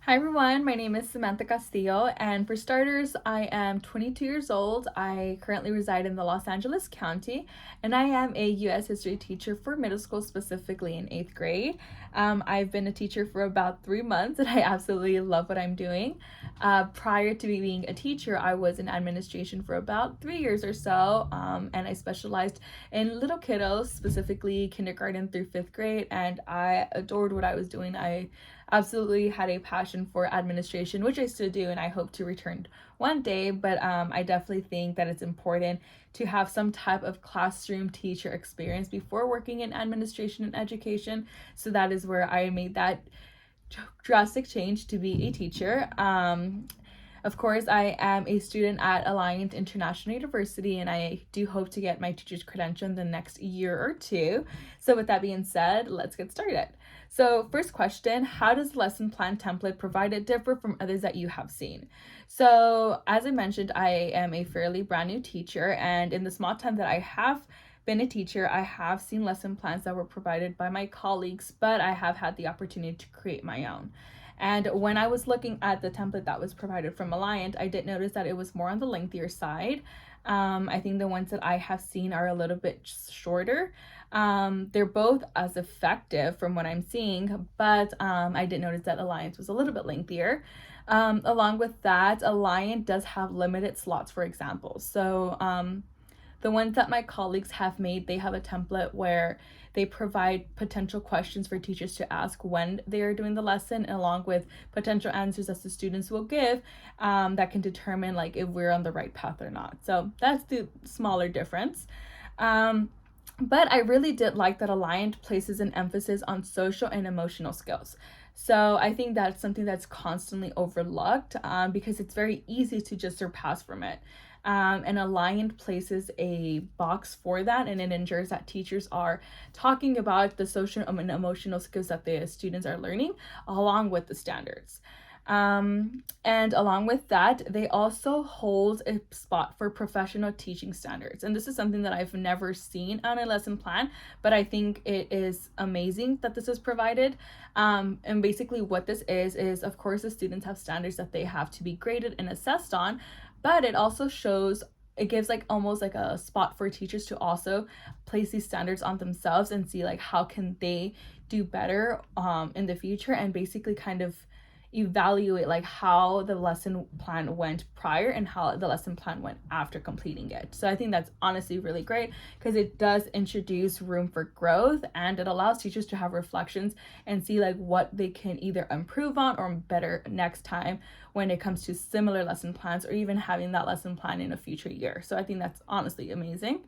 Hi everyone, my name is Samantha Castillo, and for starters, I am 22 years old. I currently reside in the Los Angeles County, and I am a U.S. history teacher for middle school, specifically in 8th grade. I've been a teacher for about 3 months, and I absolutely love what I'm doing. Prior to being a teacher, I was in administration for about 3 years or so, and I specialized in little kiddos, specifically kindergarten through 5th grade, and I adored what I was doing. I absolutely had a passion for administration, which I still do, and I hope to return one day. But I definitely think that it's important to have some type of classroom teacher experience before working in administration and education. So that is where I made that drastic change to be a teacher. Of course, I am a student at Alliant International University, and I do hope to get my teacher's credential in the next year or two. So, with that being said, let's get started. So, first question: how does the lesson plan template provided differ from others that you have seen? So, as I mentioned, I am a fairly brand new teacher, and in the small time that I have been a teacher, I have seen lesson plans that were provided by my colleagues, but I have had the opportunity to create my own. And when I was looking at the template that was provided from Alliant, I did notice that it was more on the lengthier side. I think the ones that I have seen are a little bit shorter. They're both as effective from what I'm seeing, but I did notice that Alliance was a little bit lengthier. Along with that, Alliant does have limited slots for examples. So the ones that my colleagues have made, they have a template where they provide potential questions for teachers to ask when they are doing the lesson, along with potential answers that the students will give that can determine like if we're on the right path or not. So that's the smaller difference. But I really did like that Alliant places an emphasis on social and emotional skills. So I think that's something that's constantly overlooked because it's very easy to just surpass from it. And Alliant places a box for that, and it ensures that teachers are talking about the social and emotional skills that the students are learning along with the standards. And along with that, they also hold a spot for professional teaching standards. And this is something that I've never seen on a lesson plan, but I think it is amazing that this is provided. And basically, what this is of course, the students have standards that they have to be graded and assessed on, but it also shows it gives like almost like a spot for teachers to also place these standards on themselves and see like how can they do better in the future, and basically kind of evaluate like how the lesson plan went prior and how the lesson plan went after completing it. So I think that's honestly really great because it does introduce room for growth, and it allows teachers to have reflections and see like what they can either improve on or better next time when it comes to similar lesson plans, or even having that lesson plan in a future year. So I think that's honestly amazing.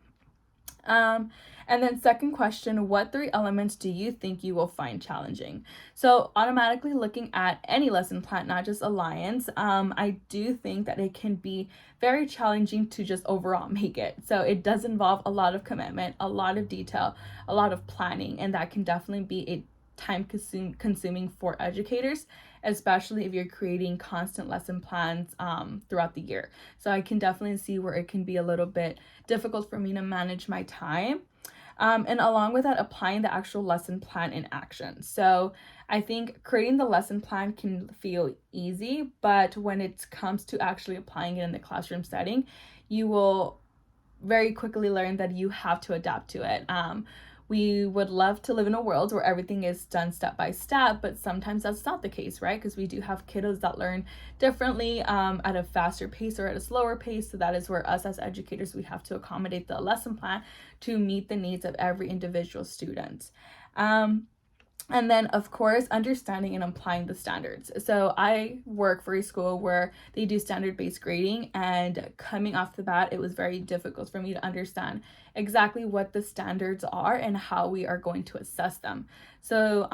And then second question, what three elements do you think you will find challenging? So automatically looking at any lesson plan, not just Alliance, I do think that it can be very challenging to just overall make it. So it does involve a lot of commitment, a lot of detail, a lot of planning, and that can definitely be a time consuming for educators, especially if you're creating constant lesson plans throughout the year. So I can definitely see where it can be a little bit difficult for me to manage my time. And along with that, applying the actual lesson plan in action. So I think creating the lesson plan can feel easy, but when it comes to actually applying it in the classroom setting, you will very quickly learn that you have to adapt to it. We would love to live in a world where everything is done step by step, but sometimes that's not the case, right? Because we do have kiddos that learn differently at a faster pace or at a slower pace. So that is where us as educators, we have to accommodate the lesson plan to meet the needs of every individual student. And then, of course, understanding and applying the standards. So I work for a school where they do standard-based grading, and coming off the bat, it was very difficult for me to understand exactly what the standards are and how we are going to assess them. So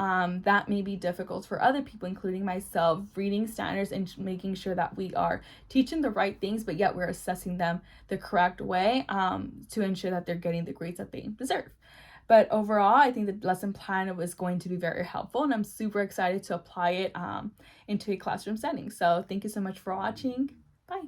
that may be difficult for other people, including myself, reading standards and making sure that we are teaching the right things, but yet we're assessing them the correct way to ensure that they're getting the grades that they deserve. But overall, I think the lesson plan was going to be very helpful, and I'm super excited to apply it into a classroom setting. So thank you so much for watching. Bye.